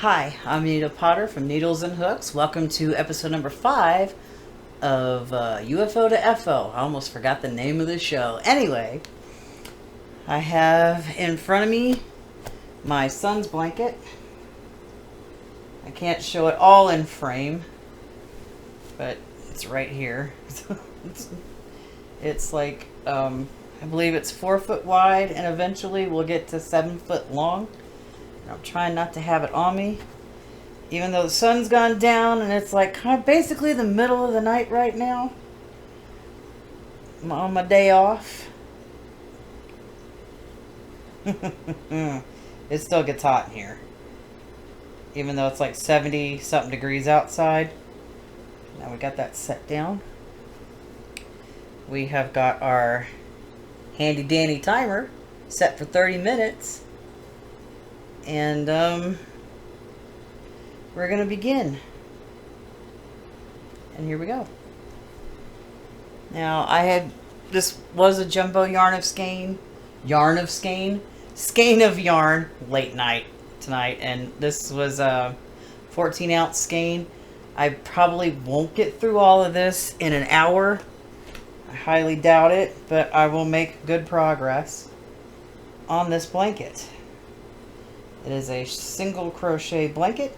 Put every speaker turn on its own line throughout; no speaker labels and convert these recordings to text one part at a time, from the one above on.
Hi, I'm Needle Potter from Needles and Hooks. Welcome to episode number 5 of UFO to FO. I almost forgot the name of the show. Anyway, I have in front of me my son's blanket. I can't show it all in frame, but it's right here. It's like, I believe it's 4 foot wide, and eventually we'll get to 7 foot long. I'm trying not to have it on me, even though the sun's gone down and it's like kind of basically the middle of the night right now. I'm on my day off. It still gets hot in here, even though it's like 70 something degrees outside. Now we got that set down. We have got our handy dandy timer set for 30 minutes. And we're going to begin. And here we go. Now, this was a jumbo yarn of skein. Skein of yarn late night tonight. And this was a 14 ounce skein. I probably won't get through all of this in an hour. I highly doubt it, but I will make good progress on this blanket. It is a single crochet blanket.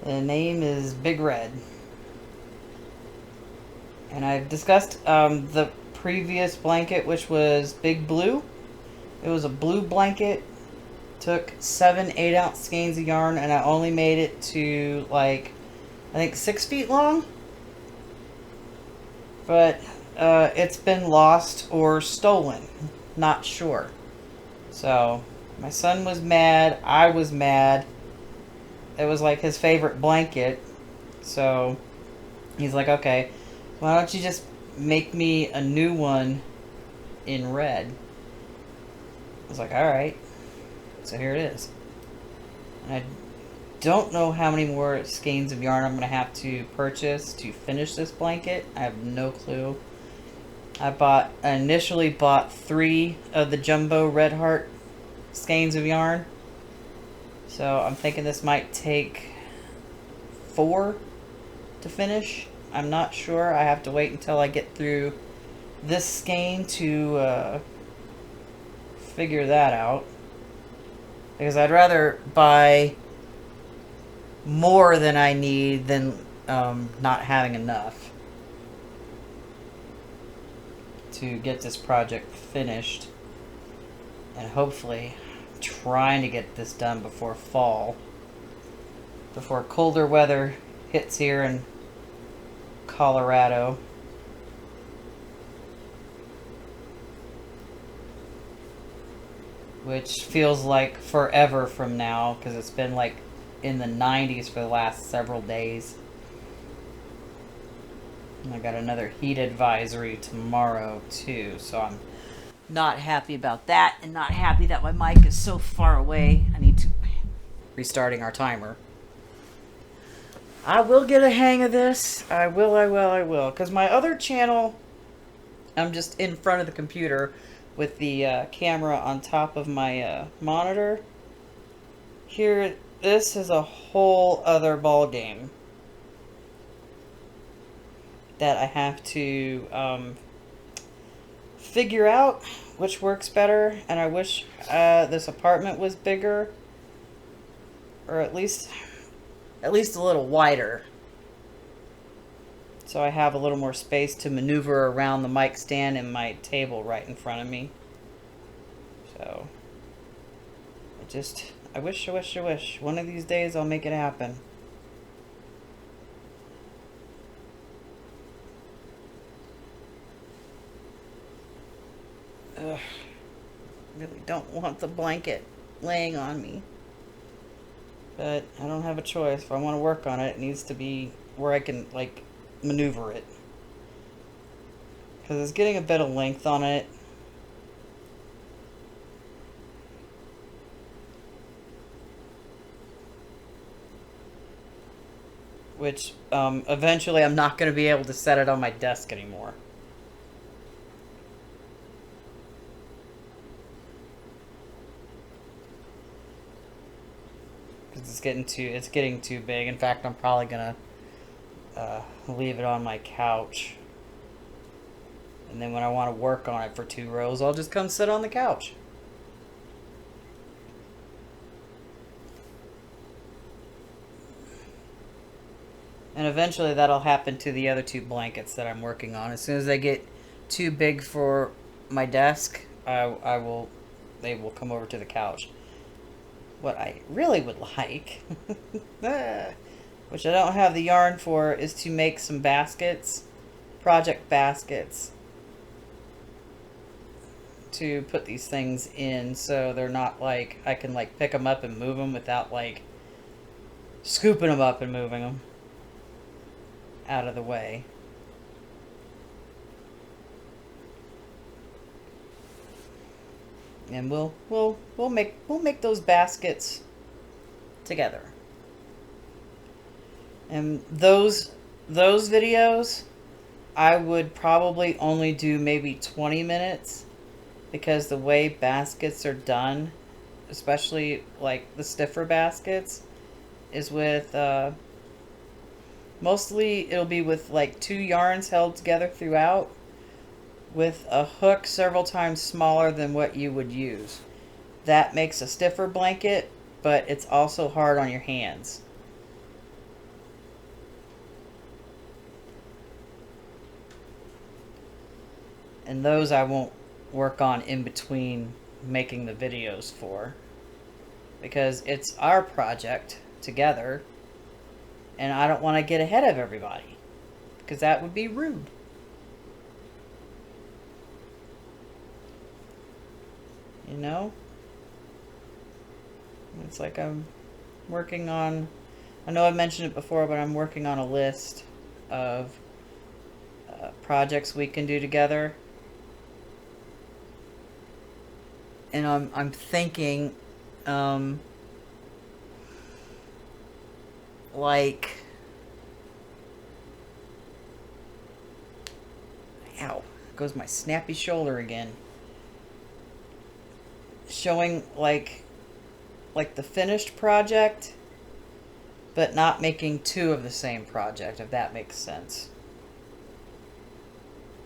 The name is Big Red. And I've discussed the previous blanket, which was Big Blue. It was a blue blanket. Took 7 8-ounce skeins of yarn, and I only made it to like, I think 6 feet long. But it's been lost or stolen. Not sure. So my son was mad. I was mad. It was like his favorite blanket. So he's like, okay, why don't you just make me a new one in red? I was like, alright. So here it is. And I don't know how many more skeins of yarn I'm going to have to purchase to finish this blanket. I have no clue. I initially bought 3 of the jumbo red heart skeins of yarn, so I'm thinking this might take 4 to finish. I'm not sure. I have to wait until I get through this skein to figure that out, because I'd rather buy more than I need than not having enough to get this project finished. And hopefully trying to get this done before fall, before colder weather hits here in Colorado. Which feels like forever from now, because it's been like in the 90s for the last several days. And I got another heat advisory tomorrow too, so I'm not happy about that, and not happy that my mic is so far away. I need to restarting our timer. I will get a hang of this. I will. Because my other channel, I'm just in front of the computer with the camera on top of my monitor. Here, this is a whole other ball game that I have to figure out which works better. And I wish this apartment was bigger, or at least a little wider, so I have a little more space to maneuver around the mic stand and my table right in front of me. So I wish one of these days I'll make it happen. Ugh. Really don't want the blanket laying on me, but I don't have a choice. If I want to work on it, it needs to be where I can like maneuver it, because it's getting a bit of length on it. Which eventually I'm not going to be able to set it on my desk anymore. because it's getting too big. In fact, I'm probably gonna leave it on my couch, and then when I want to work on it for 2 rows, I'll just come sit on the couch. And eventually that'll happen to the other 2 blankets that I'm working on. As soon as they get too big for my desk, they will come over to the couch. What I really would like, which I don't have the yarn for, is to make some baskets, project baskets, to put these things in, so they're not like, I can like pick them up and move them without like scooping them up and moving them out of the way. And we'll make those baskets together. And those videos, I would probably only do maybe 20 minutes, because the way baskets are done, especially like the stiffer baskets, is with mostly it'll be with like 2 yarns held together throughout, with a hook several times smaller than what you would use. That makes a stiffer blanket, but it's also hard on your hands. And those I won't work on in between making the videos for, because it's our project together, and I don't want to get ahead of everybody, because that would be rude. You know? It's like I'm working on, I know I mentioned it before, but I'm working on a list of projects we can do together. And I'm thinking, like, ow, goes my snappy shoulder again. Showing like the finished project, but not making 2 of the same project, if that makes sense.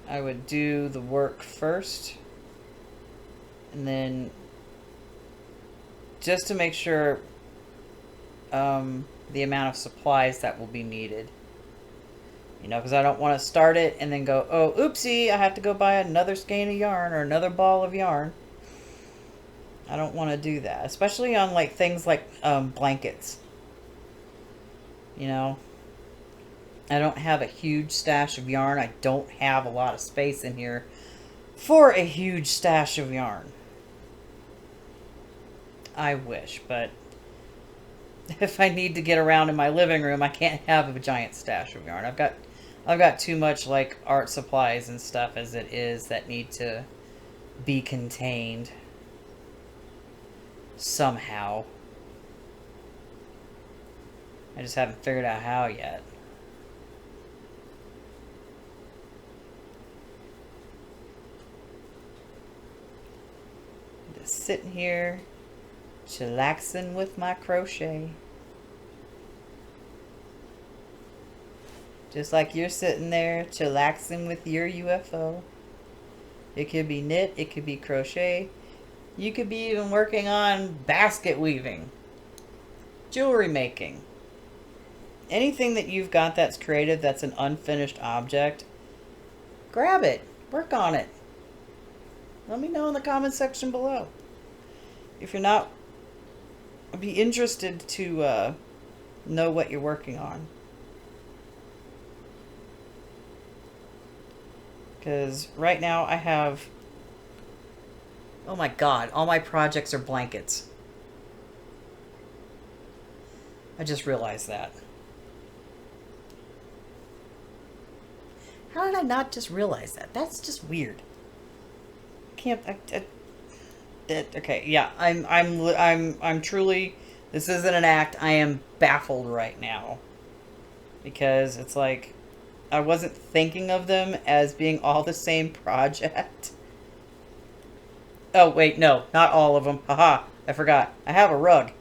I would do the work first, and then just to make sure the amount of supplies that will be needed. You know, because I don't want to start it and then go, oh, oopsie, I have to go buy another skein of yarn or another ball of yarn. I don't want to do that, especially on like things like blankets. You know, I don't have a huge stash of yarn. I don't have a lot of space in here for a huge stash of yarn. I wish, but if I need to get around in my living room, I can't have a giant stash of yarn. I've got too much like art supplies and stuff as it is that need to be contained somehow. I just haven't figured out how yet. Just sitting here, chillaxing with my crochet. Just like you're sitting there, chillaxing with your UFO. It could be knit, it could be crochet. You could be even working on basket weaving, jewelry making. Anything that you've got that's creative, that's an unfinished object, grab it, work on it. Let me know in the comment section below. If you're not, I'd be interested to know what you're working on. Because right now I have, oh my god, all my projects are blankets. I just realized that. How did I not just realize that? That's just weird. Okay, yeah, I'm truly, this isn't an act. I am baffled right now. Because it's like, I wasn't thinking of them as being all the same project. Oh, wait, no, not all of them. Haha, I forgot. I have a rug.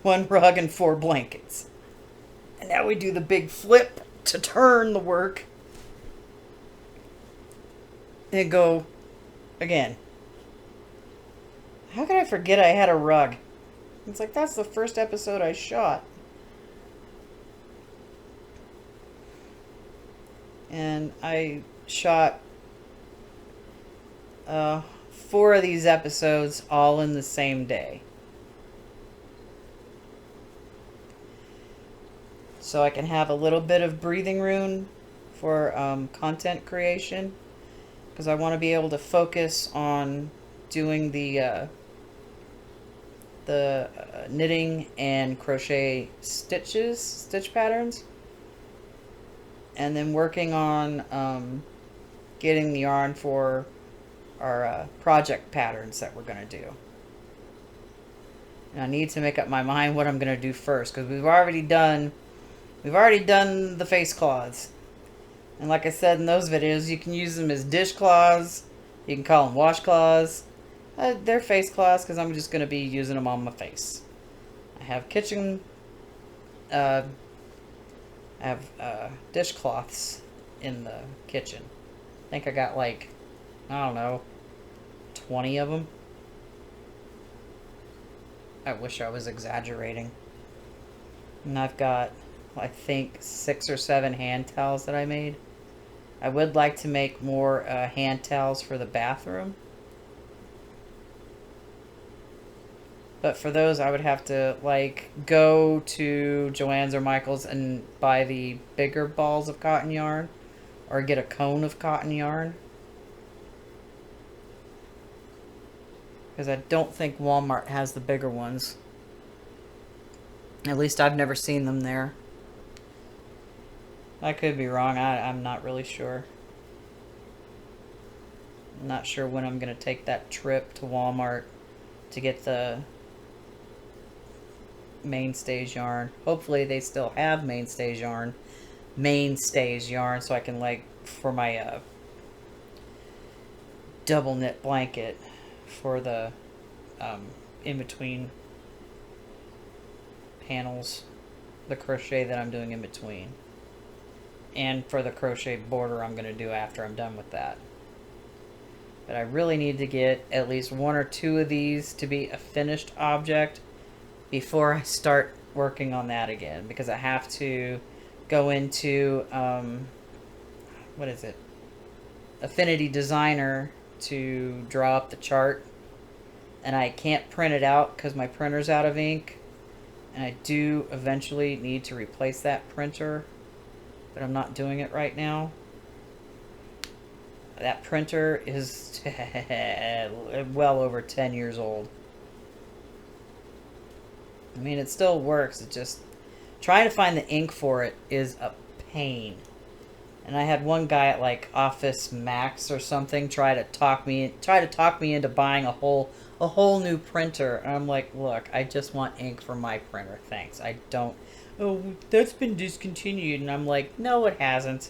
1 rug and 4 blankets. And now we do the big flip to turn the work and go again. How could I forget I had a rug? It's like, that's the first episode I shot. And I shot 4 of these episodes all in the same day. So I can have a little bit of breathing room for content creation. Because I want to be able to focus on doing the knitting and crochet stitch patterns. And then working on getting the yarn for our project patterns that we're going to do. And I need to make up my mind what I'm going to do first, because we've already done the face cloths. And like I said in those videos, you can use them as dish cloths. You can call them washcloths. They're face cloths because I'm just going to be using them on my face. I have dishcloths in the kitchen. I think I got like, I don't know, 20 of them. I wish I was exaggerating. And I've got, I think, 6 or 7 hand towels that I made. I would like to make more hand towels for the bathroom. But for those, I would have to, like, go to Joann's or Michael's and buy the bigger balls of cotton yarn. Or get a cone of cotton yarn. Because I don't think Walmart has the bigger ones. At least I've never seen them there. I could be wrong. I'm not really sure. I'm not sure when I'm going to take that trip to Walmart to get the Mainstays yarn. Hopefully they still have Mainstays yarn. So I can, like, for my double knit blanket for the in between panels, the crochet that I'm doing in between. And for the crochet border I'm going to do after I'm done with that. But I really need to get at least 1 or 2 of these to be a finished object before I start working on that again. Because I have to go into, what is it? Affinity Designer to draw up the chart. And I can't print it out because my printer's out of ink. And I do eventually need to replace that printer. But I'm not doing it right now. That printer is well over 10 years old. I mean, it still works. It just, trying to find the ink for it is a pain. And I had one guy at, like, Office Max or something try to talk me into buying a whole new printer. And I'm like, look, I just want ink for my printer. Thanks. I don't. Oh, that's been discontinued. And I'm like, no, it hasn't.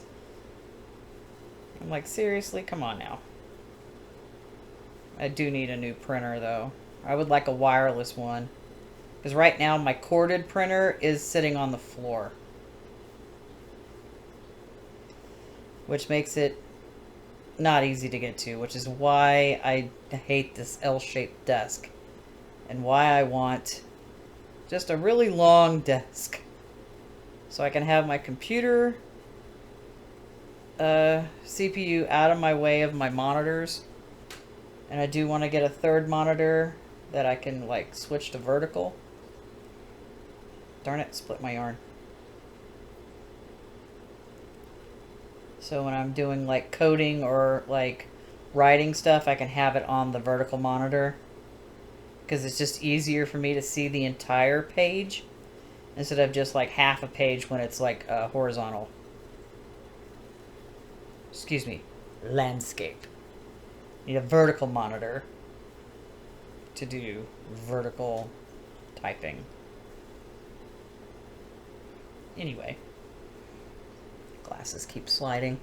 I'm like, seriously? Come on now. I do need a new printer, though. I would like a wireless one. Because right now, my corded printer is sitting on the floor. Which makes it not easy to get to. Which is why I hate this L-shaped desk. And why I want just a really long desk. So I can have my computer CPU out of my way of my monitors. And I do want to get a third monitor that I can, like, switch to vertical. Darn it, split my yarn. So when I'm doing, like, coding or, like, writing stuff, I can have it on the vertical monitor. Because it's just easier for me to see the entire page instead of just, like, half a page when it's, like, horizontal. Excuse me, landscape. Need a vertical monitor to do vertical typing. Anyway, glasses keep sliding.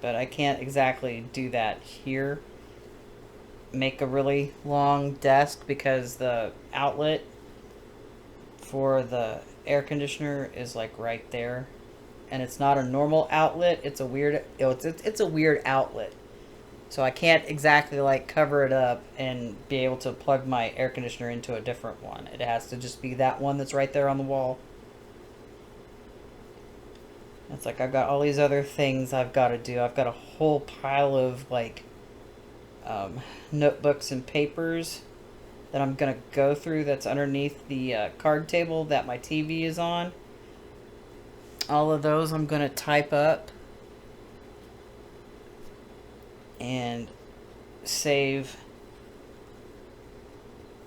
but I can't exactly do that here. Make a really long desk because the outlet for the air conditioner is like right there, and it's not a normal outlet. It's a weird. It's a weird outlet. So I can't exactly like cover it up and be able to plug my air conditioner into a different one. It has to just be that one that's right there on the wall. It's like I've got all these other things I've got to do. I've got a whole pile of like notebooks and papers that I'm going to go through that's underneath the card table that my TV is on. All of those I'm going to type up and save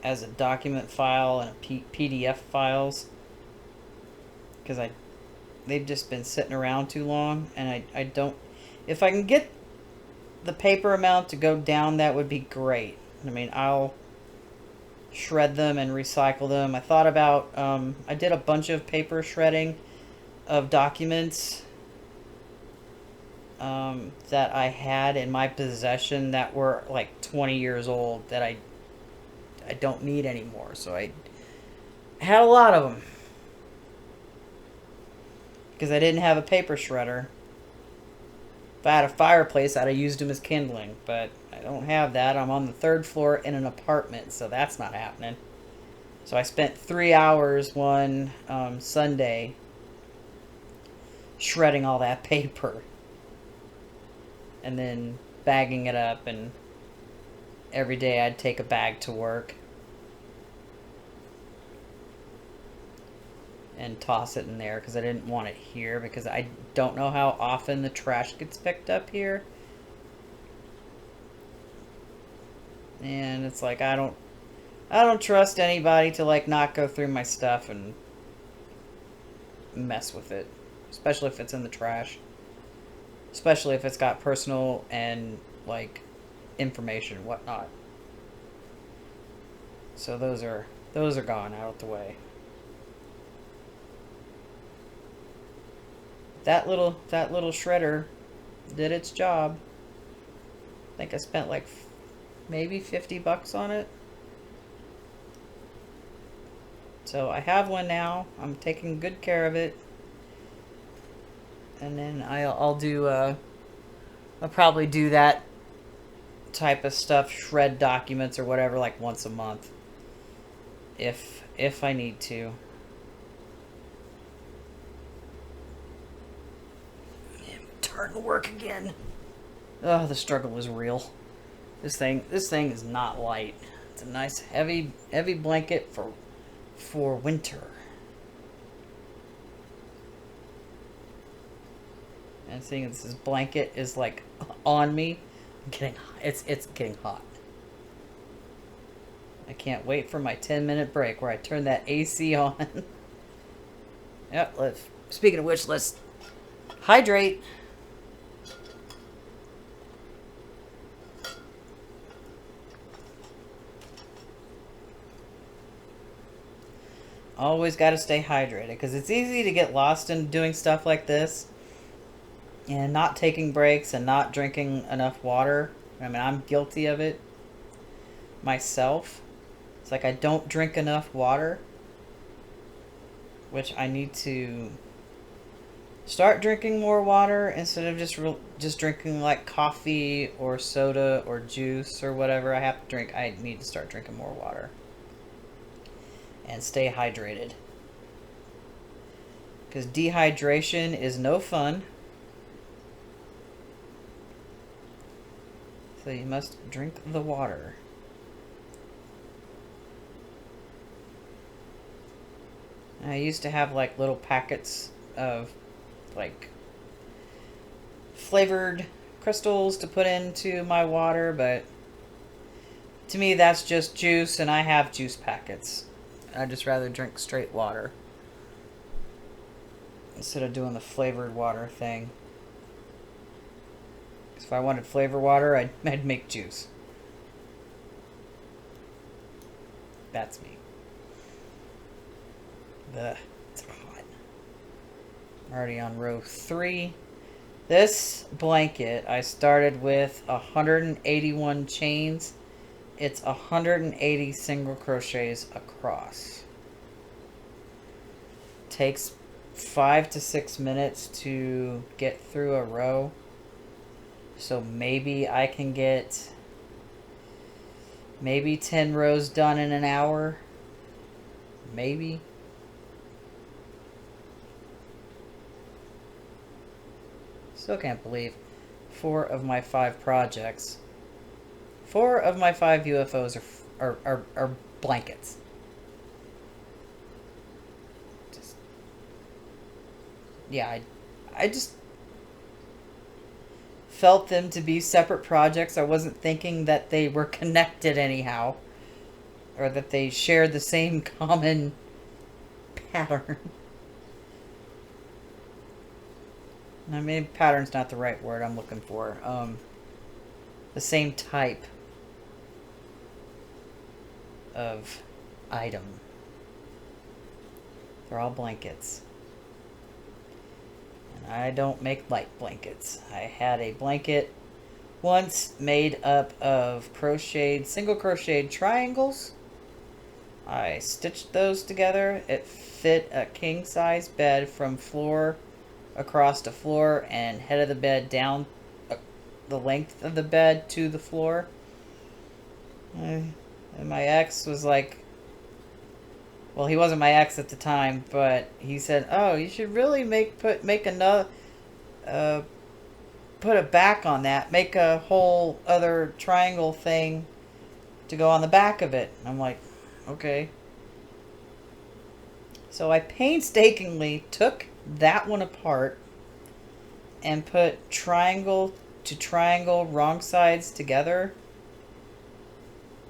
as a document file and a PDF files, because they've just been sitting around too long, and I don't, if I can get the paper amount to go down, that would be great. I mean, I'll shred them and recycle them. I thought about, I did a bunch of paper shredding of documents that I had in my possession that were like 20 years old that I don't need anymore. So I had a lot of them because I didn't have a paper shredder. If I had a fireplace, I'd have used them as kindling, but I don't have that. I'm on the 3rd floor in an apartment, so that's not happening. So I spent 3 hours one Sunday shredding all that paper and then bagging it up, and every day I'd take a bag to work and toss it in there because I didn't want it here, because I don't know how often the trash gets picked up here. And it's like I don't trust anybody to like not go through my stuff and mess with it, especially if it's in the trash. Especially if it's got personal and like information and whatnot. So those are gone out of the way. That little shredder did its job. I think I spent like maybe $50 on it. So I have one now. I'm taking good care of it. And then I'll do I'll probably do that type of stuff, shred documents or whatever, like once a month, if I need to. Turn to work again. Oh, the struggle is real. This thing is not light. It's a nice heavy blanket for winter. And seeing as this blanket is like on me, it's getting hot. I can't wait for my 10-minute break where I turn that AC on. Yep. Speaking of which, let's hydrate. Always got to stay hydrated, because it's easy to get lost in doing stuff like this and not taking breaks and not drinking enough water. I mean, I'm guilty of it myself. It's like I don't drink enough water, which I need to start drinking more water instead of just drinking like coffee or soda or juice or whatever I have to drink. I need to start drinking more water and stay hydrated, because dehydration is no fun. So you must drink the water. I used to have like little packets of like flavored crystals to put into my water, but to me that's just juice, and I have juice packets. I'd just rather drink straight water instead of doing the flavored water thing. Because if I wanted flavored water, I'd make juice. That's me. It's hot. I'm already on row 3. This blanket, I started with 181 chains. It's 180 single crochets across. Takes 5 to 6 minutes to get through a row. So maybe I can get maybe 10 rows done in an hour. Maybe. Still can't believe 4 of my 5 projects, 4 of my 5 UFOs are blankets. Just, yeah, I just felt them to be separate projects. I wasn't thinking that they were connected anyhow, or that they shared the same common pattern. I mean, pattern's not the right word I'm looking for. The same type of item. They're all blankets. And I don't make light blankets. I had a blanket once made up of single crocheted triangles. I stitched those together. It fit a king size bed from floor across the floor and head of the bed down the length of the bed to the floor. And my ex was like, well, he wasn't my ex at the time, but he said, "Oh, you should really make another put a back on that. Make a whole other triangle thing to go on the back of it." I'm like, "Okay." So I painstakingly took that one apart and put triangle to triangle wrong sides together,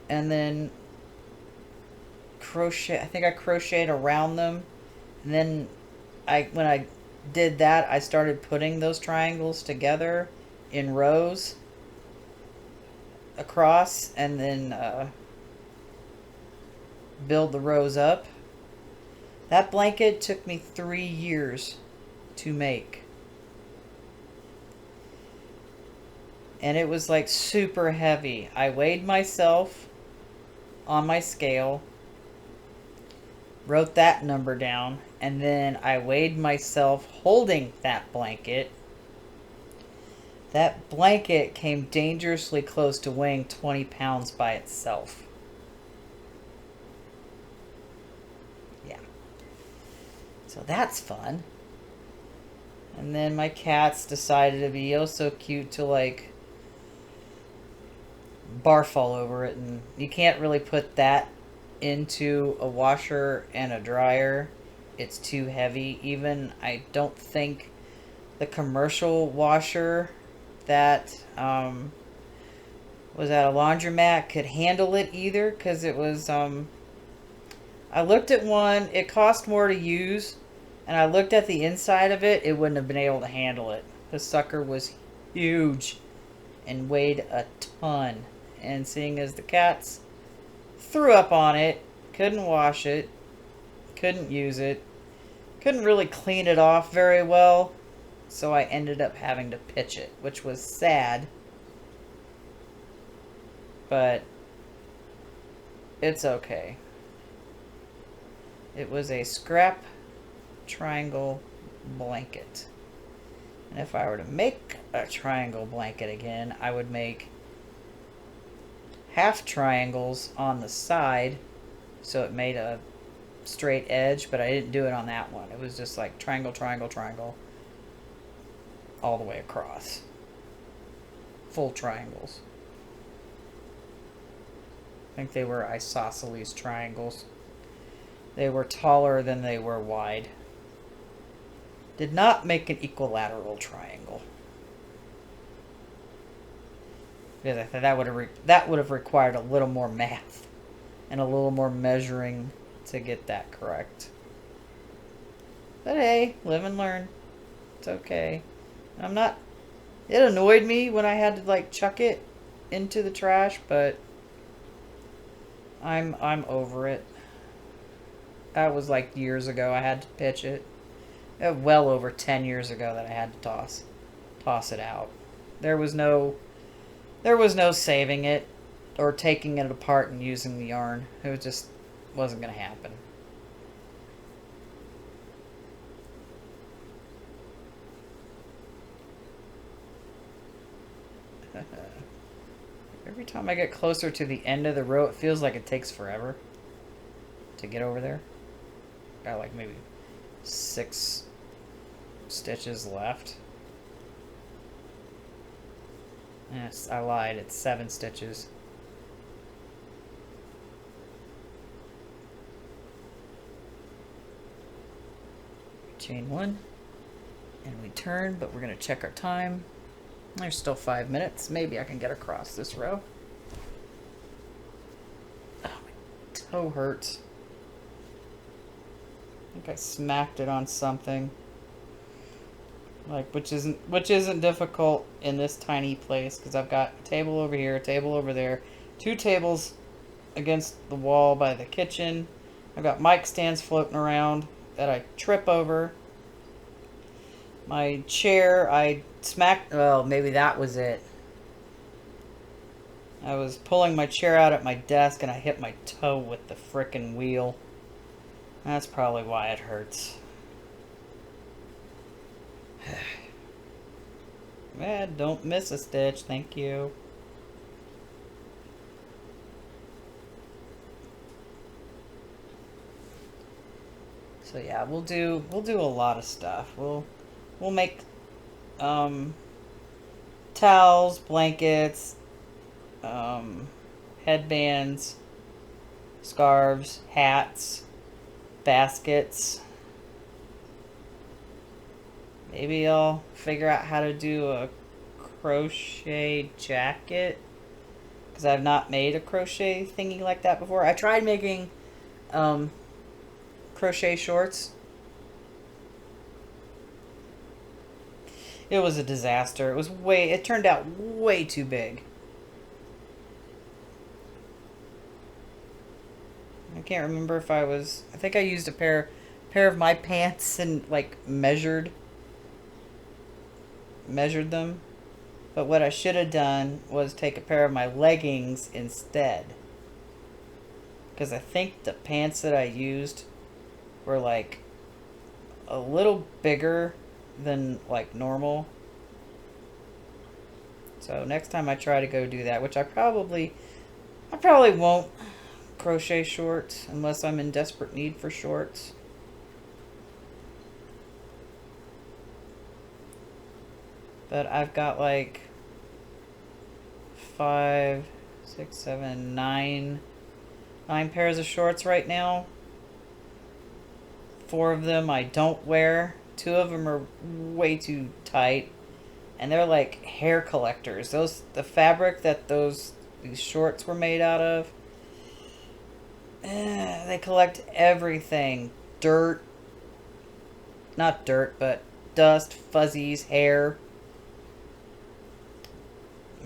and then I think I crocheted around them, and then when I did that, I started putting those triangles together in rows across, and then build the rows up. That blanket took me 3 years to make. And it was like super heavy. I weighed myself on my scale, wrote that number down, and then I weighed myself holding that blanket. That blanket came dangerously close to weighing 20 pounds by itself. Yeah. So that's fun. And then my cats decided to be oh so cute to like barf all over it, and you can't really put that into a washer and a dryer. It's too heavy. Even I don't think the commercial washer that was at a laundromat could handle it either, because it was I looked at one, it cost more to use, and I looked at the inside of it, it wouldn't have been able to handle it. The sucker was huge and weighed a ton, and seeing as the cats threw up on it, couldn't wash it, couldn't use it, couldn't really clean it off very well, so I ended up having to pitch it, which was sad, but it's okay. It was a scrap triangle blanket, and if I were to make a triangle blanket again, I would make half triangles on the side so it made a straight edge, but I didn't do it on that one. It was just like triangle, triangle, triangle all the way across. Full triangles. I think they were isosceles triangles. They were taller than they were wide. Did not make an equilateral triangle, because I thought that would have required a little more math and a little more measuring to get that correct. But hey, live and learn. It's okay. It annoyed me when I had to like chuck it into the trash, but I'm over it. That was like years ago I had to pitch it. Well over 10 years ago that I had to toss. toss it out. There was no saving it or taking it apart and using the yarn. It just wasn't going to happen. Every time I get closer to the end of the row, it feels like it takes forever to get over there. Got like maybe 6 stitches left. Yes, I lied. It's 7 stitches. Chain 1. And we turn, but we're going to check our time. There's still 5 minutes. Maybe I can get across this row. Oh, my toe hurts. I think I smacked it on something. Like, which isn't difficult in this tiny place, because I've got a table over here, a table over there, 2 tables against the wall by the kitchen. I've got mic stands floating around that I trip over. My chair, I smacked, well, maybe that was it. I was pulling my chair out at my desk and I hit my toe with the frickin' wheel. That's probably why it hurts. Man, don't miss a stitch, thank you. So yeah, we'll do a lot of stuff. We'll make towels, blankets, headbands, scarves, hats, baskets. Maybe I'll figure out how to do a crochet jacket, because I've not made a crochet thingy like that before. I tried making crochet shorts. It was a disaster. It turned out way too big. I can't remember if I think I used a pair of my pants and like measured them. But what I should have done was take a pair of my leggings instead. Because I think the pants that I used were like a little bigger than like normal. So next time I try to go do that, which I probably won't crochet shorts unless I'm in desperate need for shorts. But I've got like 5, 6, 7, 9 pairs of shorts right now. 4 of them I don't wear. 2 of them are way too tight, and they're like hair collectors. The fabric that these shorts were made out of, they collect everything. Not dirt, but dust, fuzzies, hair.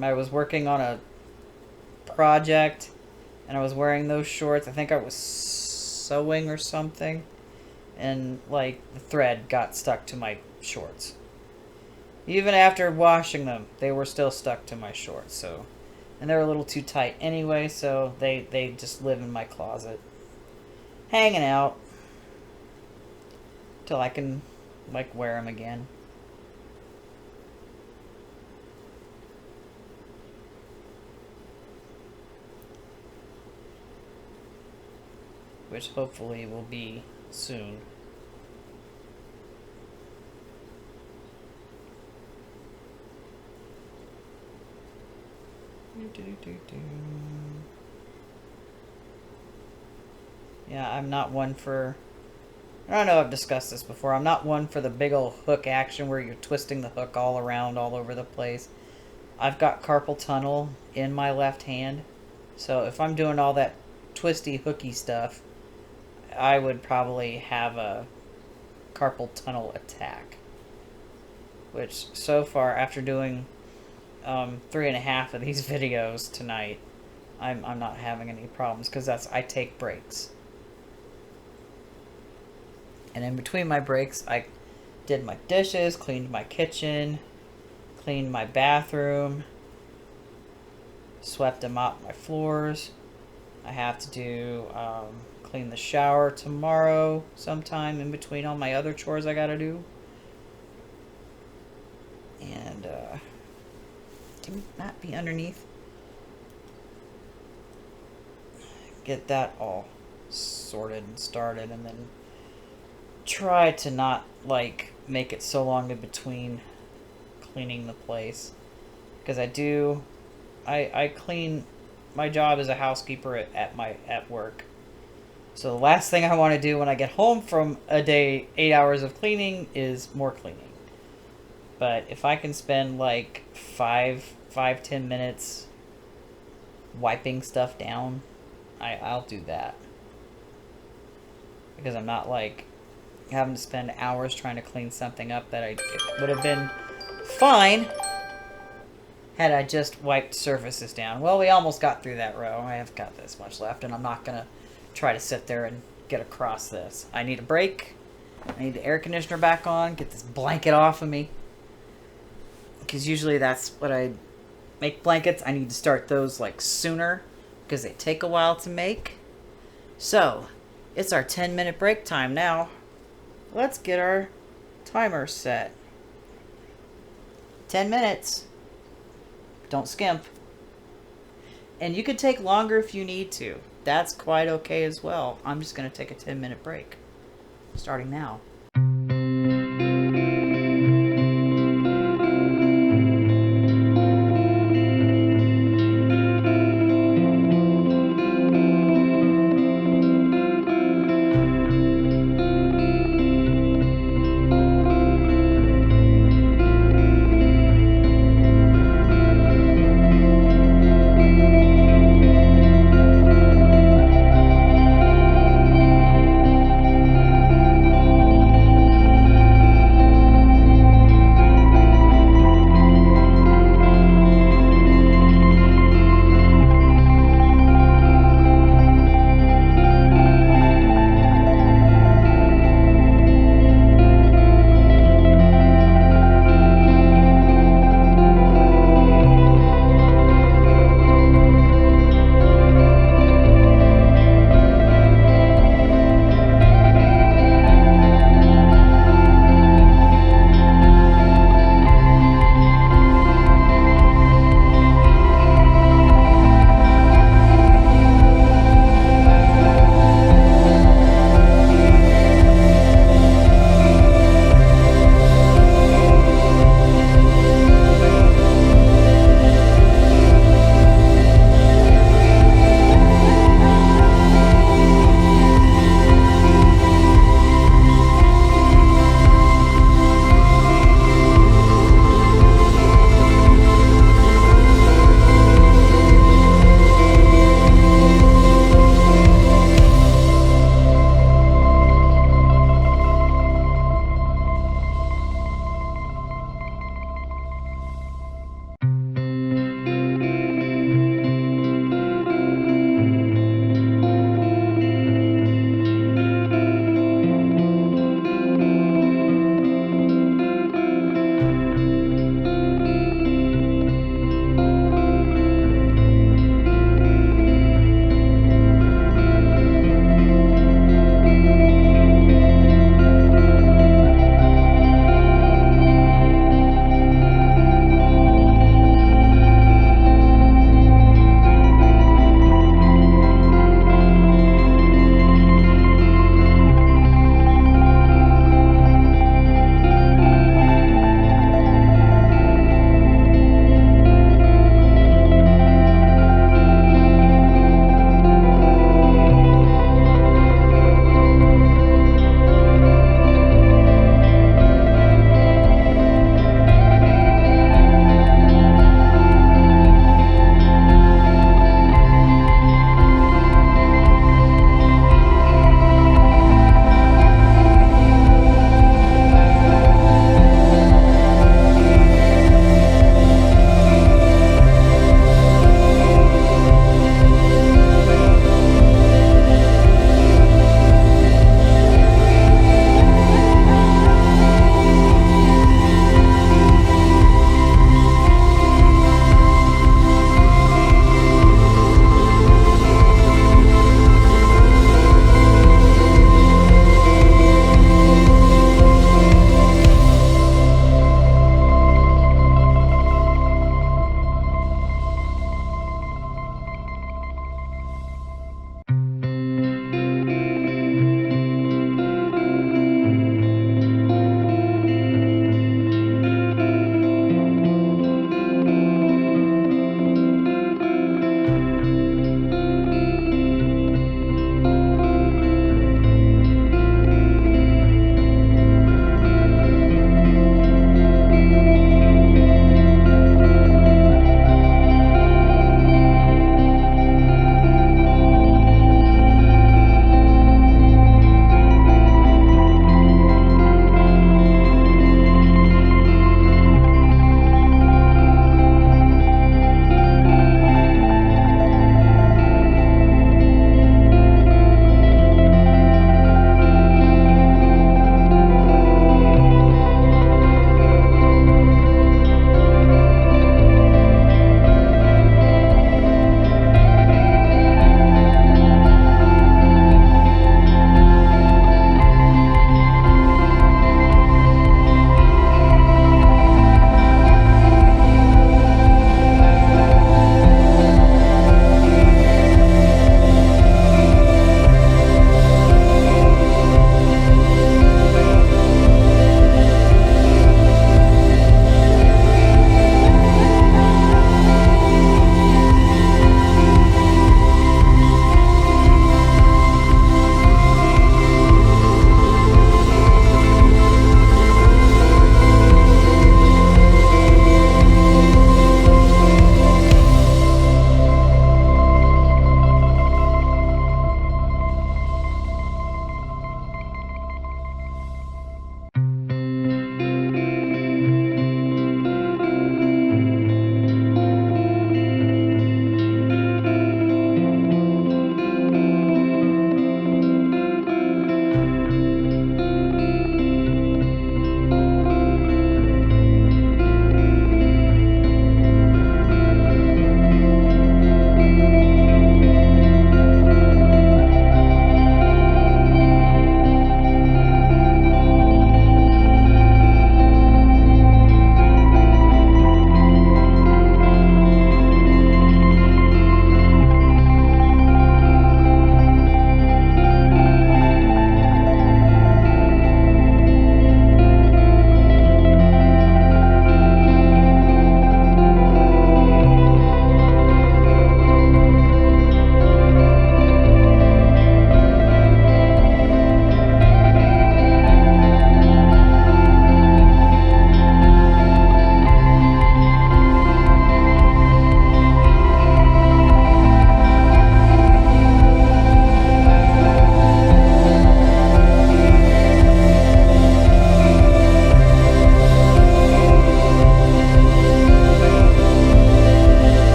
I was working on a project and I was wearing those shorts. I think I was sewing or something, and like the thread got stuck to my shorts. Even after washing them, they were still stuck to my shorts. So, and they're a little too tight anyway, so they just live in my closet, hanging out till I can like wear them again. Which hopefully will be soon. Yeah, I'm not one for... I don't know, I've discussed this before. I'm not one for the big old hook action where you're twisting the hook all around, all over the place. I've got carpal tunnel in my left hand. So if I'm doing all that twisty, hooky stuff, I would probably have a carpal tunnel attack. Which, so far, after doing 3.5 of these videos tonight, I'm not having any problems, because I take breaks. And in between my breaks, I did my dishes, cleaned my kitchen, cleaned my bathroom, swept and mopped my floors. I have to do clean the shower tomorrow sometime in between all my other chores I gotta do. And can we not be underneath? Get that all sorted and started, and then try to not like make it so long in between cleaning the place, because I clean. My job as a housekeeper at work, so the last thing I want to do when I get home from a day 8 hours of cleaning is more cleaning. But if I can spend like 10 minutes wiping stuff down, I'll do that, because I'm not like having to spend hours trying to clean something up that it would have been fine had I just wiped surfaces down. Well, we almost got through that row. I have got this much left, and I'm not going to try to sit there and get across this. I need a break. I need the air conditioner back on. Get this blanket off of me. Because usually that's what I make blankets. I need to start those like sooner, because they take a while to make. So, it's our 10-minute break time now. Let's get our timer set. 10 minutes. Don't skimp. And you could take longer if you need to. That's quite okay as well. I'm just going to take a 10-minute break. Starting now.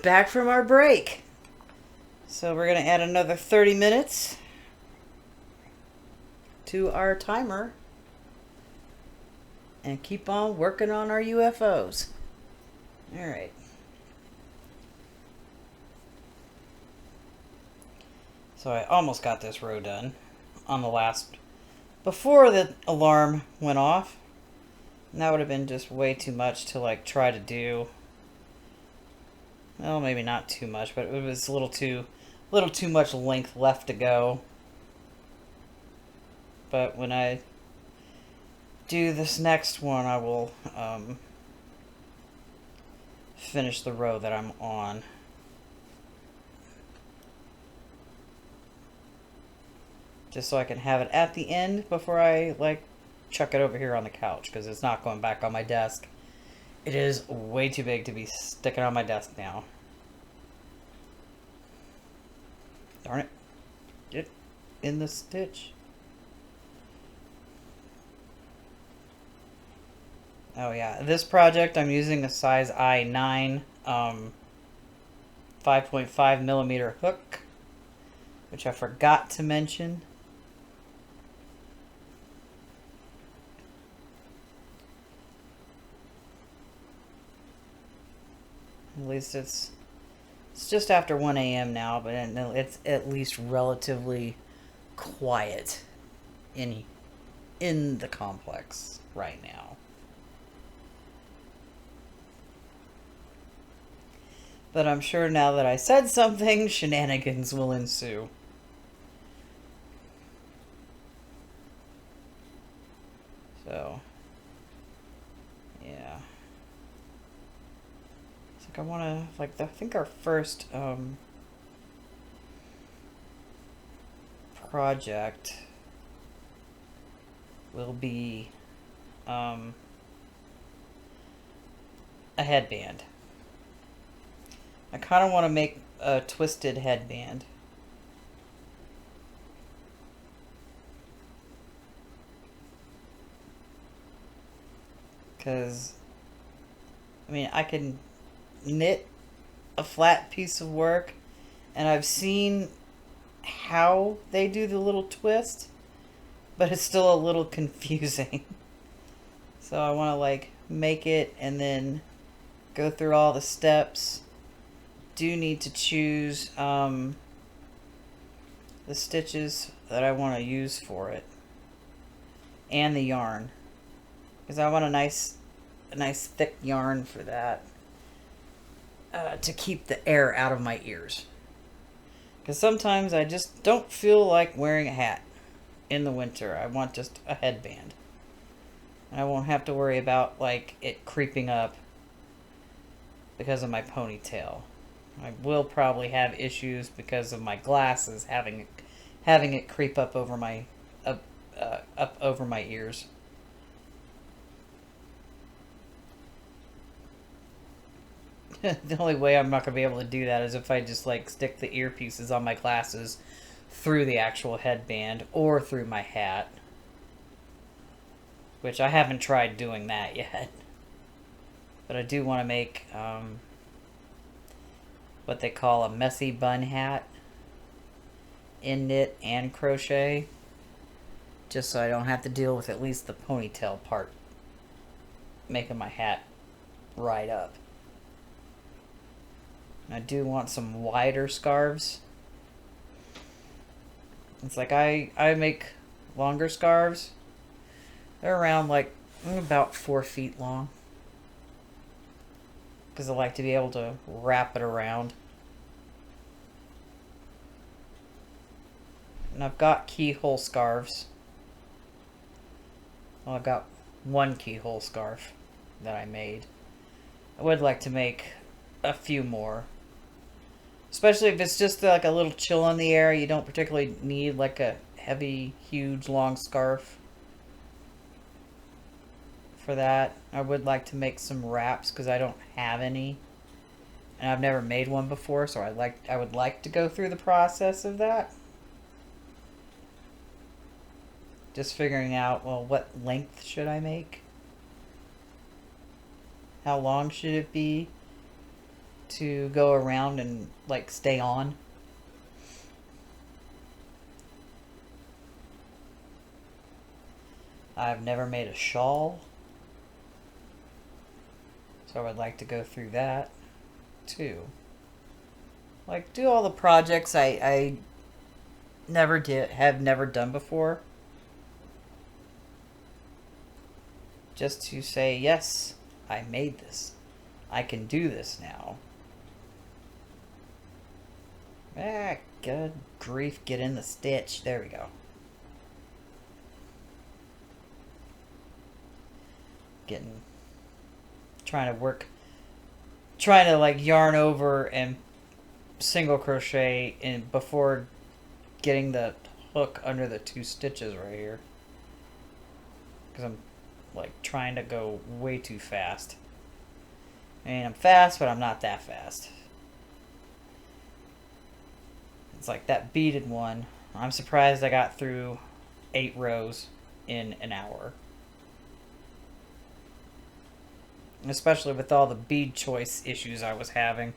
back from our break. So we're going to add another 30 minutes to our timer and keep on working on our UFOs. All right. So I almost got this row done on the last, before the alarm went off. And that would have been just way too much to like try to do. Well, maybe not too much, but it was a little too much length left to go. But when I do this next one, I will finish the row that I'm on. Just so I can have it at the end before I like chuck it over here on the couch, because it's not going back on my desk. It is way too big to be sticking on my desk now. Darn it. Get in the stitch. Oh yeah, this project I'm using a size I9 5.5 millimeter hook, which I forgot to mention. At least it's just after 1 a.m. now, but it's at least relatively quiet in the complex right now. But I'm sure now that I said something, shenanigans will ensue. So, yeah. It's like I want to, like, I think our first project will be a headband. I kind of want to make a twisted headband. Because, I mean, I can knit a flat piece of work, and I've seen how they do the little twist, but it's still a little confusing. So I want to, like, make it and then go through all the steps. Do need to choose the stitches that I want to use for it and the yarn, because I want a nice thick yarn for that to keep the air out of my ears, because sometimes I just don't feel like wearing a hat in the winter. I want just a headband, and I won't have to worry about like it creeping up because of my ponytail. I will probably have issues because of my glasses having it creep up over my up over my ears. The only way I'm not gonna be able to do that is if I just like stick the earpieces on my glasses through the actual headband or through my hat, which I haven't tried doing that yet. But I do want to make what they call a messy bun hat in knit and crochet, just so I don't have to deal with at least the ponytail part making my hat ride up. And I do want some wider scarves. It's like I make longer scarves. They're around like about 4 feet long, because I like to be able to wrap it around. And I've got keyhole scarves. Well, I've got one keyhole scarf that I made. I would like to make a few more. Especially if it's just like a little chill in the air. You don't particularly need like a heavy, huge, long scarf for that. I would like to make some wraps because I don't have any, and I've never made one before, so I would like to go through the process of that. Just figuring out, well, what length should I make? How long should it be to go around and like stay on. I've never made a shawl, so I would like to go through that too. Like do all the projects I have never done before. Just to say, yes, I made this. I can do this now. Ah, good grief, get in the stitch. There we go. Trying to like yarn over and single crochet in before getting the hook under the 2 stitches right here. Because I'm like trying to go way too fast. I mean, I'm fast, but I'm not that fast. It's like that beaded one. I'm surprised I got through 8 rows in an hour. Especially with all the bead choice issues I was having.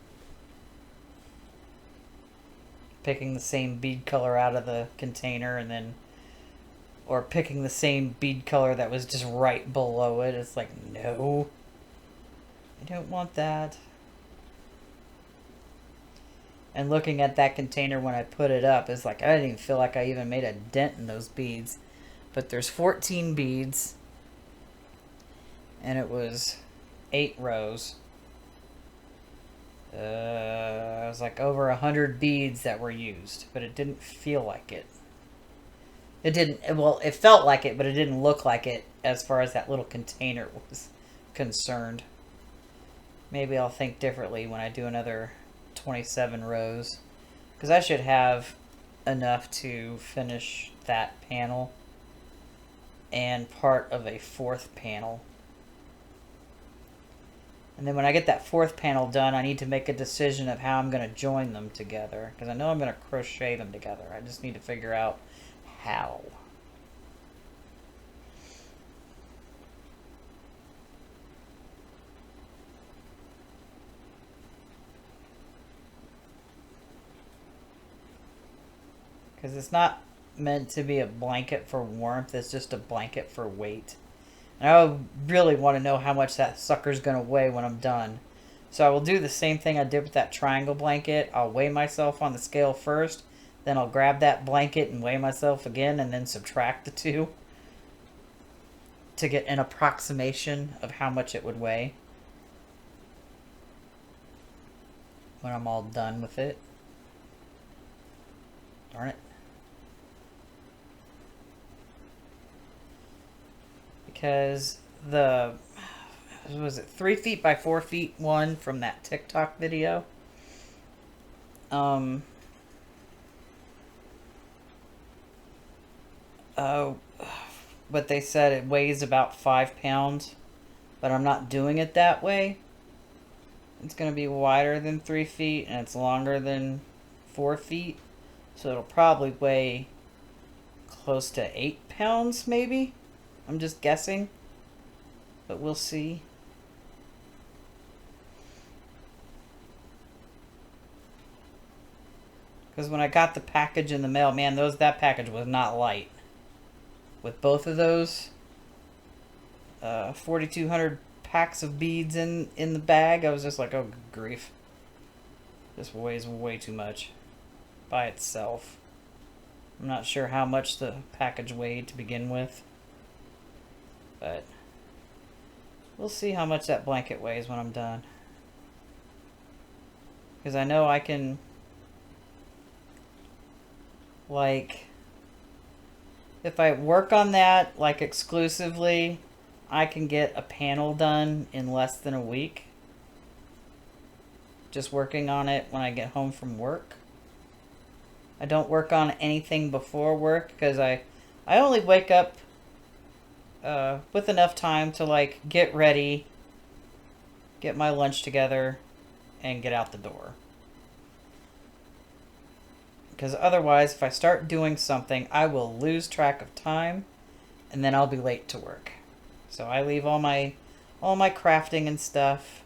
Picking the same bead color out of the container and then... Or picking the same bead color that was just right below it. It's like, no. I don't want that. And looking at that container when I put it up, it's like, I didn't even feel like I even made a dent in those beads. But there's 14 beads. And it was 8 rows. It was like over 100 beads that were used, but it didn't feel like it. It didn't, well, it felt like it, but it didn't look like it as far as that little container was concerned. Maybe I'll think differently when I do another 27 rows, because I should have enough to finish that panel and part of a 4th panel. And then when I get that 4th panel done, I need to make a decision of how I'm going to join them together. Because I know I'm going to crochet them together. I just need to figure out how. Because it's not meant to be a blanket for warmth. It's just a blanket for weight. And I really want to know how much that sucker's going to weigh when I'm done. So I will do the same thing I did with that triangle blanket. I'll weigh myself on the scale first. Then I'll grab that blanket and weigh myself again and then subtract the 2. To get an approximation of how much it would weigh. When I'm all done with it. Darn it. Because the, what was it, 3 feet by 4 feet one from that TikTok video. But they said it weighs about 5 pounds, but I'm not doing it that way. It's going to be wider than 3 feet and it's longer than 4 feet. So it'll probably weigh close to 8 pounds maybe. I'm just guessing, but we'll see. Because when I got the package in the mail, man, that package was not light. With both of those, 4,200 packs of beads in the bag, I was just like, oh, good grief. This weighs way too much by itself. I'm not sure how much the package weighed to begin with. But we'll see how much that blanket weighs when I'm done. Because I know I can, like, if I work on that, like, exclusively, I can get a panel done in less than a week. Just working on it when I get home from work. I don't work on anything before work because I only wake up with enough time to like get ready, get my lunch together, and get out the door. Because otherwise, if I start doing something, I will lose track of time, and then I'll be late to work. So I leave all my crafting and stuff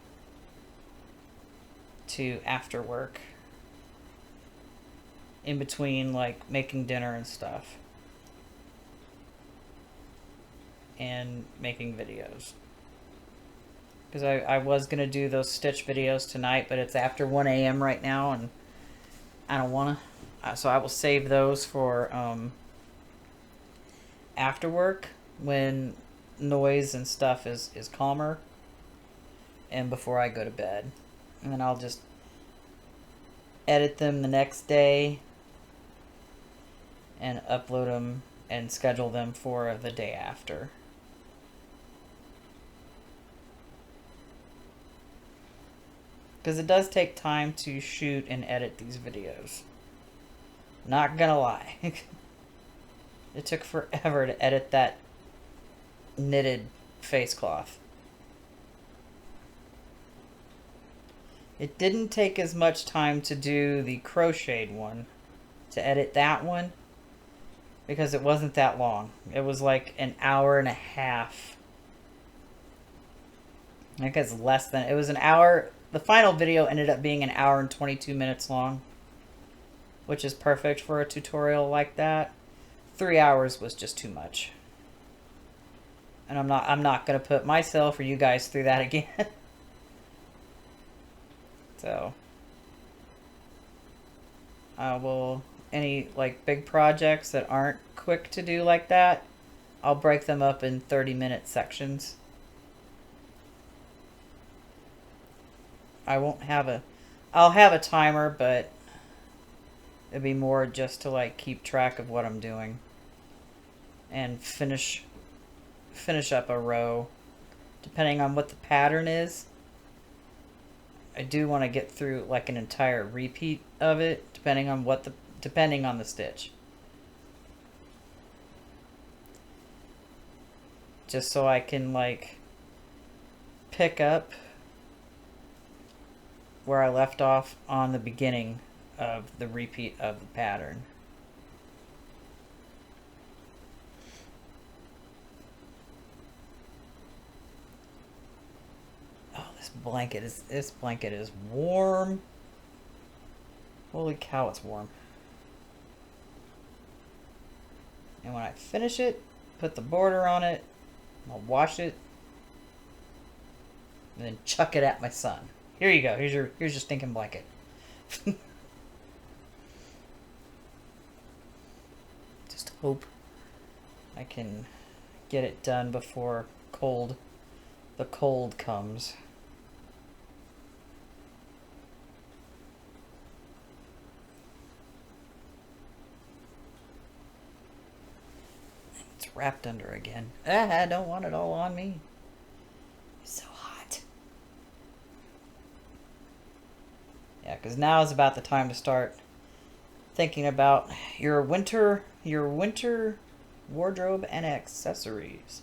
to after work, in between like making dinner and stuff and making videos. Because I was going to do those stitch videos tonight, but it's after 1 a.m. right now, and I don't want to. So I will save those for after work, when noise and stuff is calmer, and before I go to bed. And then I'll just edit them the next day and upload them and schedule them for the day after. Because it does take time to shoot and edit these videos. Not gonna lie. It took forever to edit that knitted face cloth. It didn't take as much time to do the crocheted one, to edit that one, because it wasn't that long. It was like an hour and a half. I think it's less than, it was an hour. The final video ended up being an hour and 22 minutes long, which is perfect for a tutorial like that. 3 hours was just too much. And I'm not going to put myself or you guys through that again. So I will, any like big projects that aren't quick to do like that, I'll break them up in 30-minute sections. I won't have a, I'll have a timer, but it'd be more just to like keep track of what I'm doing and finish up a row depending on what the pattern is. I do want to get through like an entire repeat of it depending on the stitch. Just so I can like pick up where I left off on the beginning of the repeat of the pattern. Oh, this blanket is warm. Holy cow, it's warm. And when I finish it, put the border on it, I'll wash it, and then chuck it at my son. Here you go. Here's your stinking blanket. Just hope I can get it done before the cold comes. It's wrapped under again. I don't want it all on me. It's so hot. Yeah, because now is about the time to start thinking about your winter wardrobe and accessories.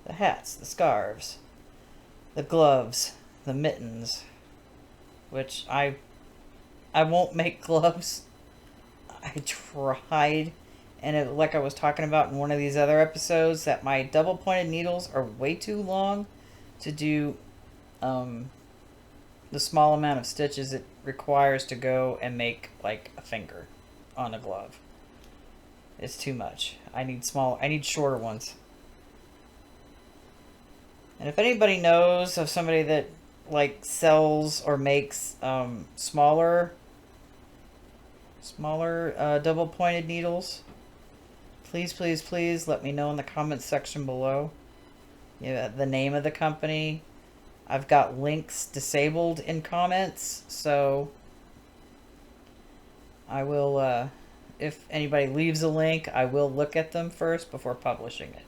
The hats, the scarves, the gloves, the mittens, which I won't make gloves. I tried, and it, like I was talking about in one of these other episodes, that my double pointed needles are way too long to do the small amount of stitches it requires to go and make like a finger on a glove. It's too much. I need shorter ones. And if anybody knows of somebody that like sells or makes smaller double pointed needles, please let me know in the comments section below. Yeah, the name of the company. I've got links disabled in comments, so I will, if anybody leaves a link, I will look at them first before publishing it.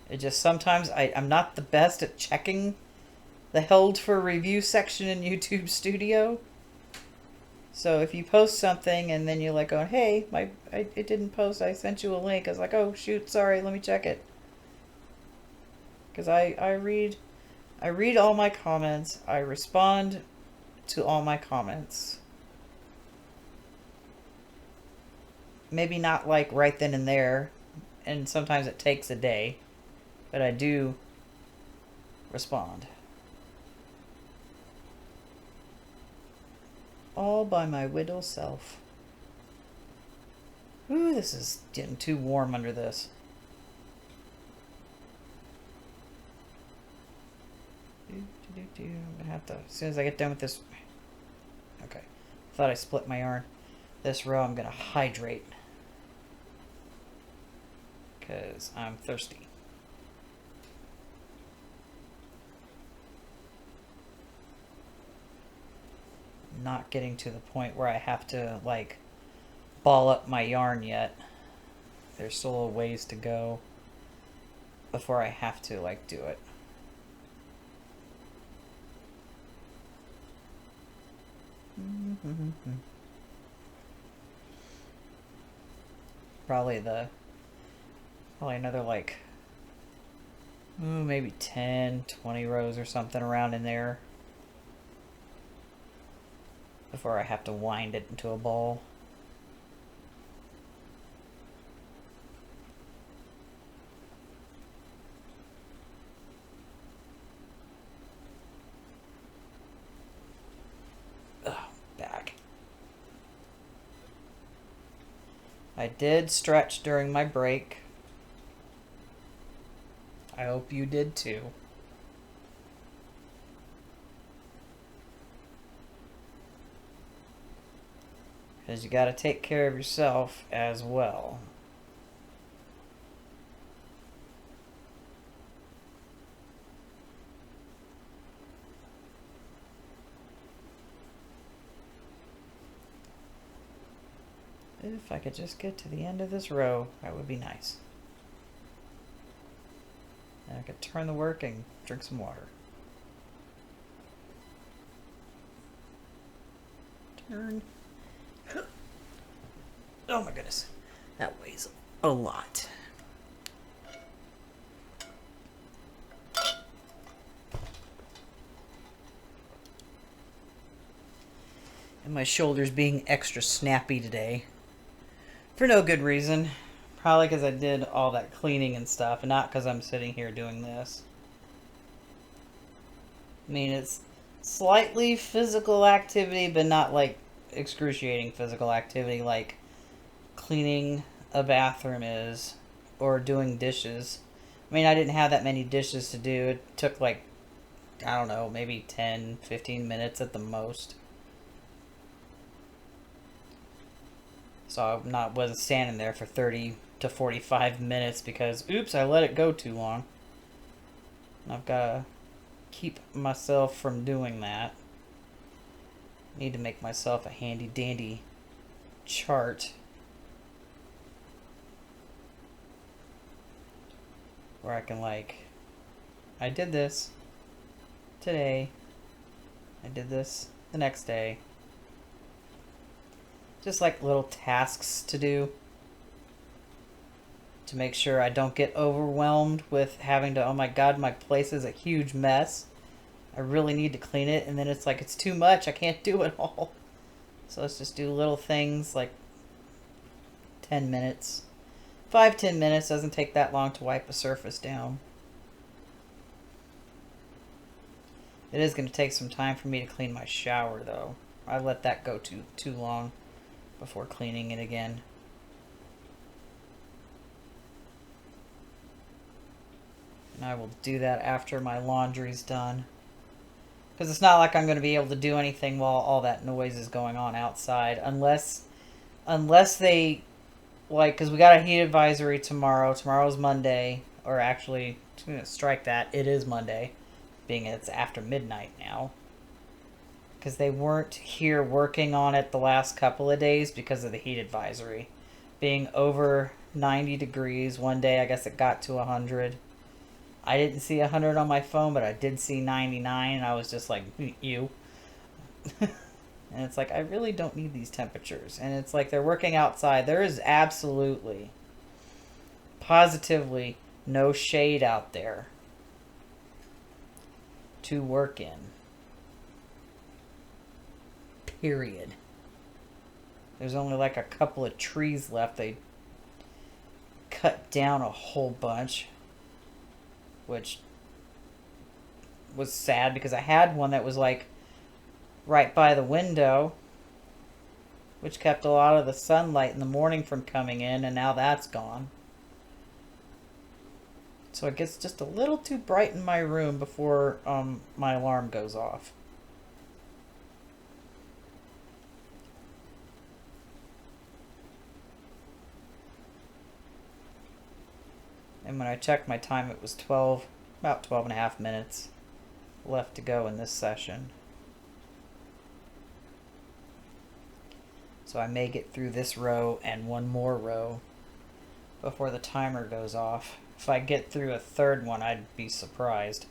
It just sometimes I'm not the best at checking the held for review section in YouTube Studio. So if you post something and then you're like, oh, hey, it didn't post, I sent you a link. I was like, oh, shoot, sorry, let me check it. Because I read all my comments. I respond to all my comments. Maybe not like right then and there. and sometimes it takes a day, but I do respond. All by my widow self. Ooh, this is getting too warm under this. I'm gonna have to, as soon as I get done with this. Okay. Thought I split my yarn. This row I'm gonna hydrate. Because I'm thirsty. Not getting to the point where I have to, like, ball up my yarn yet. There's still a ways to go before I have to, like, do it. Probably another, like, maybe 10, 20 rows or something around in there before I have to wind it into a ball. Back. I did stretch during my break. I hope you did too. Because you got to take care of yourself as well. If I could just get to the end of this row, that would be nice. And I could turn the work and drink some water. Turn. Oh my goodness. That weighs a lot. And my shoulders being extra snappy today. For no good reason. Probably because I did all that cleaning and stuff, and not because I'm sitting here doing this. I mean, it's slightly physical activity, but not like excruciating physical activity like cleaning a bathroom is, or doing dishes. I mean, I didn't have that many dishes to do. It took like, I don't know, maybe 10, 15 minutes at the most. So I wasn't standing there for 30 to 45 minutes because, oops, I let it go too long. And I've got to keep myself from doing that. Need to make myself a handy dandy chart where I can, like, I did this today, I did this the next day. Just like little tasks to do to make sure I don't get overwhelmed with having to, oh my god, my place is a huge mess. I really need to clean it, and then it's like, it's too much, I can't do it all. So let's just do little things like 10 minutes. 5-10 minutes, doesn't take that long to wipe a surface down. It is going to take some time for me to clean my shower though. I let that go too long before cleaning it again. And I will do that after my laundry's done. Because it's not like I'm going to be able to do anything while all that noise is going on outside. Unless they, like, because we got a heat advisory tomorrow. Tomorrow's Monday. Or actually, I'm going to strike that. It is Monday. Being it's after midnight now. Because they weren't here working on it the last couple of days because of the heat advisory. Being over 90 degrees. One day I guess it got to 100. I didn't see 100 on my phone, but I did see 99, and I was just like, ew. And it's like, I really don't need these temperatures. And it's like, they're working outside. There is absolutely, positively no shade out there to work in. Period. There's only like a couple of trees left. They cut down a whole bunch, which was sad because I had one that was like right by the window, which kept a lot of the sunlight in the morning from coming in, and now that's gone. So it gets just a little too bright in my room before my alarm goes off. And when I checked my time, it was about 12 and a half minutes left to go in this session. So I may get through this row and one more row before the timer goes off. If I get through a third one, I'd be surprised.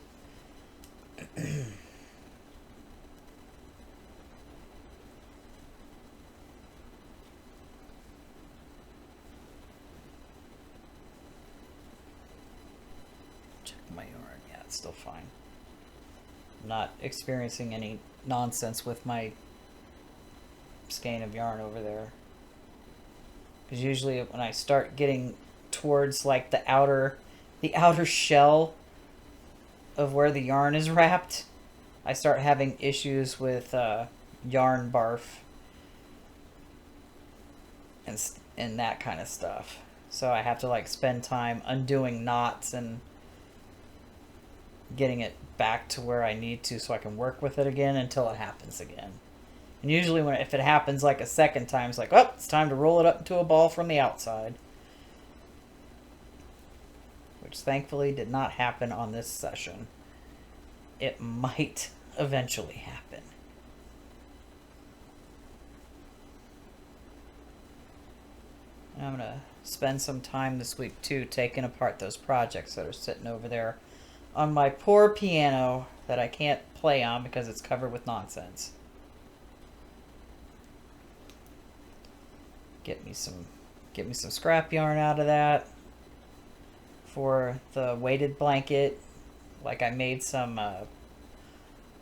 Check my yarn. Yeah, it's still fine. I'm not experiencing any nonsense with my skein of yarn over there. Because usually when I start getting towards like the outer shell of where the yarn is wrapped, I start having issues with yarn barf and that kind of stuff. So I have to like spend time undoing knots and getting it back to where I need to so I can work with it again until it happens again. And usually if it happens like a second time, it's like, oh, it's time to roll it up into a ball from the outside. Which thankfully did not happen on this session. It might eventually happen. And I'm going to spend some time this week too taking apart those projects that are sitting over there on my poor piano that I can't play on because it's covered with nonsense. Get me some scrap yarn out of that for the weighted blanket. Like I made some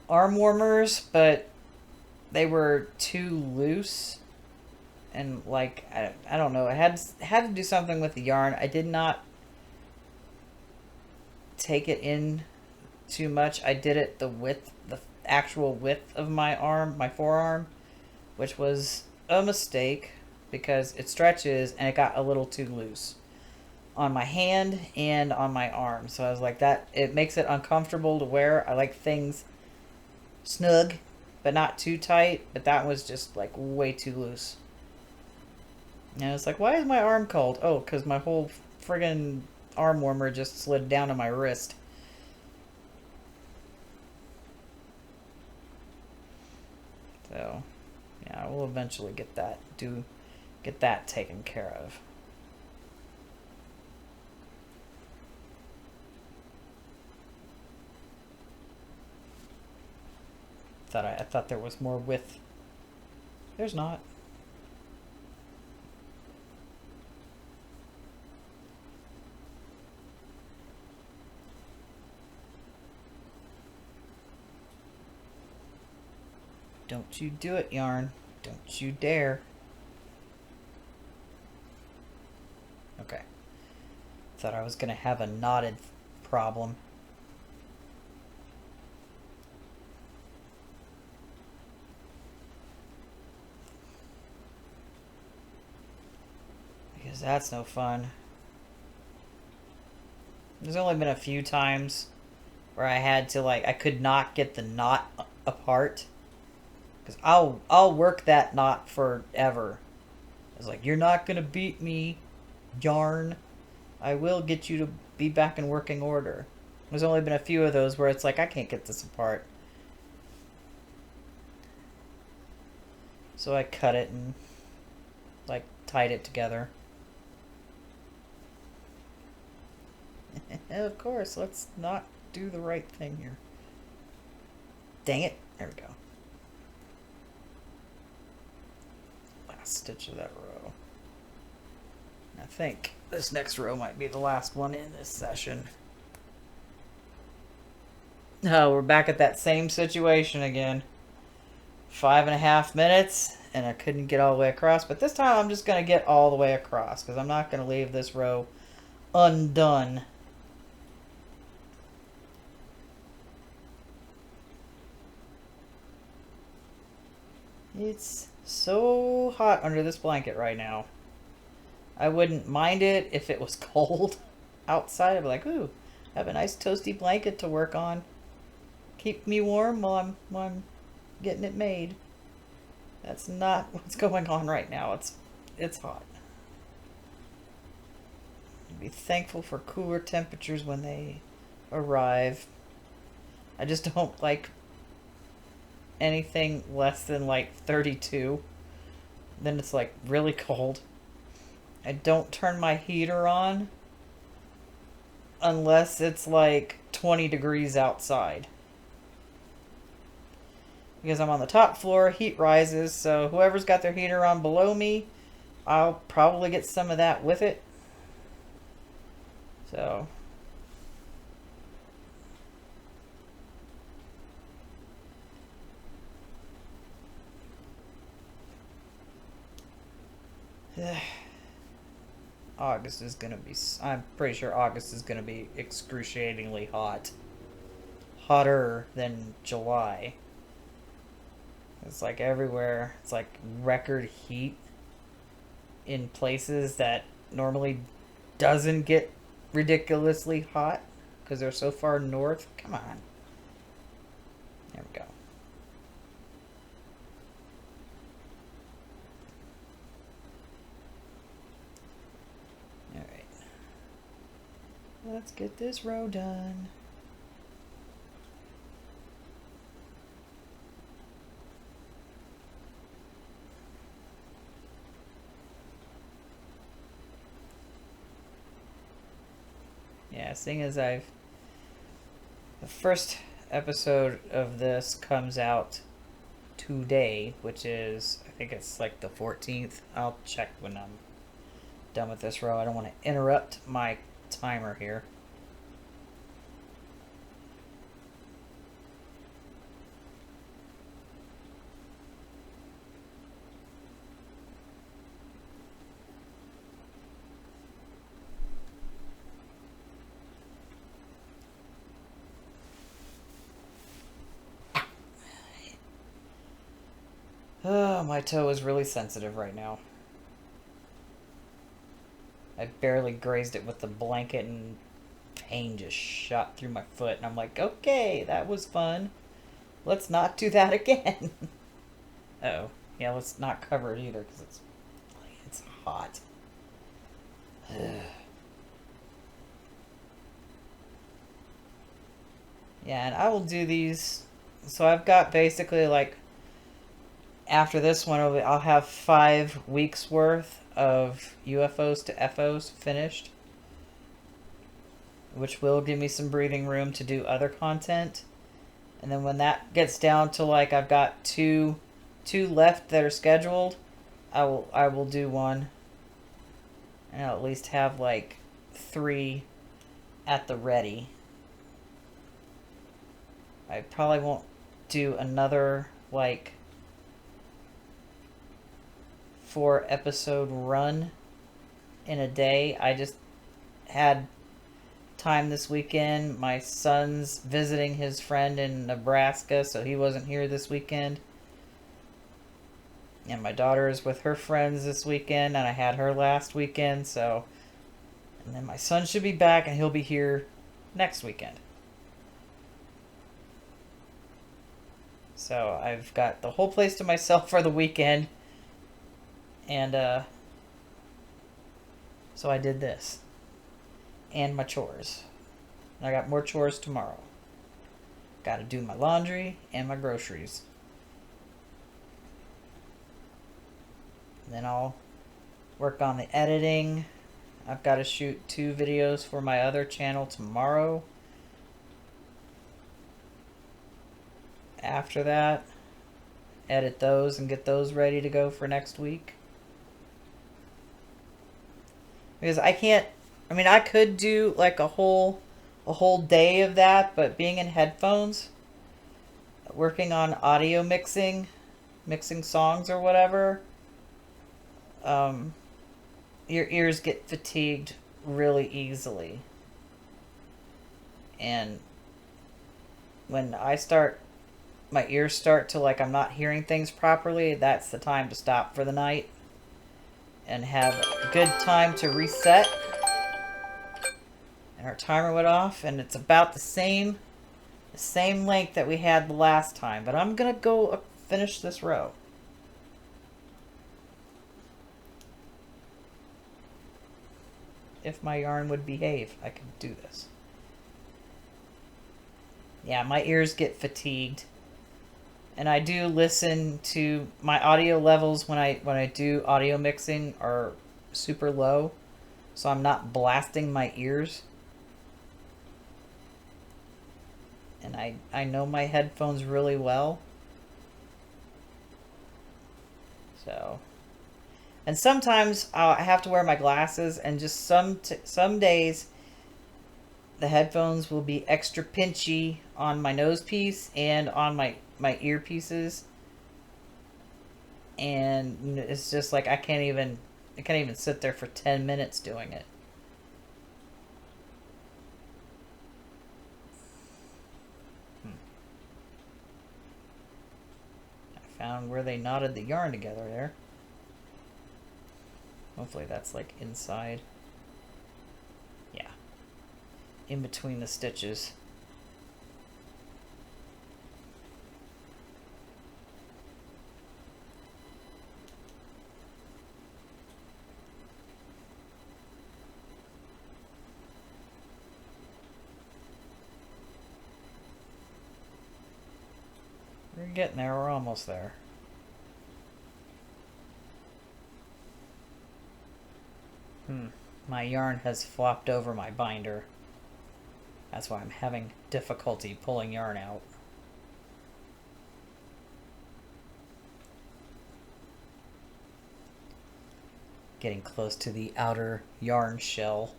arm warmers, but they were too loose, and like I don't know. I had to do something with the yarn. I did not take it in too much. I did it the actual width of my arm, my forearm, which was a mistake because it stretches and it got a little too loose on my hand and on my arm. So I was like, that it makes it uncomfortable to wear. I like things snug but not too tight, but that was just like way too loose. And I was like, why is my arm cold? Oh, because my whole friggin' arm warmer just slid down to my wrist. So yeah, we'll eventually get that taken care of. I thought there was more width. There's not. Don't you do it, yarn. Don't you dare. Okay. Thought I was going to have a knotted problem. Because that's no fun. There's only been a few times where I had to I could not get the knot apart. Because I'll work that knot forever. It's like, you're not going to beat me, yarn. I will get you to be back in working order. There's only been a few of those where it's like, I can't get this apart. So I cut it and tied it together. And of course, let's not do the right thing here. Dang it. There we go. Last stitch of that row. I think this next row might be the last one in this session. Oh, we're back at that same situation again. 5.5 minutes, and I couldn't get all the way across. But this time I'm just going to get all the way across, because I'm not going to leave this row undone. It's so hot under this blanket right now. I wouldn't mind it if it was cold outside. I'd be like, ooh, have a nice toasty blanket to work on. Keep me warm while I'm getting it made. That's not what's going on right now. It's hot. Be thankful for cooler temperatures when they arrive. I just don't like anything less than like 32. Then it's like really cold. I don't turn my heater on unless it's like 20 degrees outside. Because I'm on the top floor, heat rises, so whoever's got their heater on below me, I'll probably get some of that with it. So August is gonna be, I'm pretty sure August is gonna be excruciatingly hot. Hotter than July. It's like everywhere. It's like record heat in places that normally doesn't get ridiculously hot because they're so far north. Come on. There we go. Alright. Let's get this row done. Yeah, seeing as the first episode of this comes out today, which is, I think it's like the 14th. I'll check when I'm done with this row. I don't want to interrupt my timer here. Oh, my toe is really sensitive right now. I barely grazed it with the blanket and pain just shot through my foot. And I'm like, okay, that was fun. Let's not do that again. Uh-oh. Yeah, let's not cover it either because it's hot. Yeah, and I will do these. So I've got basically like, after this one, I'll have 5 weeks worth of UFOs to FOs finished, which will give me some breathing room to do other content. And then when that gets down to like I've got two left that are scheduled, I will do one, and I'll at least have like 3 at the ready. I probably won't do another like 4 episode run in a day. I just had time this weekend. My son's visiting his friend in Nebraska, so he wasn't here this weekend. And my daughter is with her friends this weekend, and I had her last weekend, so. And then my son should be back, and he'll be here next weekend. So I've got the whole place to myself for the weekend. And so I did this. And my chores. And I got more chores tomorrow. Got to do my laundry and my groceries. And then I'll work on the editing. I've got to shoot 2 videos for my other channel tomorrow. After that, edit those and get those ready to go for next week. Because I can't, I mean, I could do like a whole day of that, but being in headphones, working on audio mixing songs or whatever, your ears get fatigued really easily. And when my ears start to like I'm not hearing things properly, that's the time to stop for the night and have a good time to reset. And our timer went off, and it's about the same length that we had the last time. But I'm gonna go finish this row. If my yarn would behave, I could do this. Yeah, my ears get fatigued. And I do listen to my audio levels when I do audio mixing are super low, so I'm not blasting my ears. And I know my headphones really well. So, and sometimes I have to wear my glasses, and just some days the headphones will be extra pinchy on my nose piece and on my earpieces, and it's just like I can't even sit there for 10 minutes doing it. I found where they knotted the yarn together there. Hopefully that's like inside. Yeah. In between the stitches. We're getting there. We're almost there. My yarn has flopped over my binder. That's why I'm having difficulty pulling yarn out. Getting close to the outer yarn shell.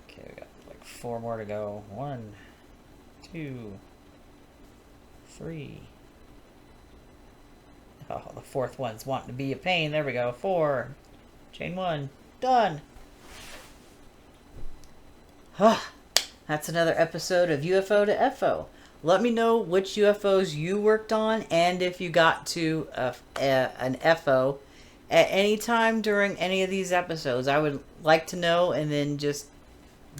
Okay, we got like 4 more to go. 1, 2, 3. Oh, the 4th one's wanting to be a pain. There we go. 4. Chain 1. Done. That's another episode of UFO2FO. Let me know which UFOs you worked on, and if you got to an FO at any time during any of these episodes. I would like to know, and then just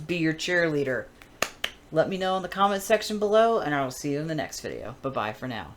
be your cheerleader. Let me know in the comment section below, and I will see you in the next video. Bye-bye for now.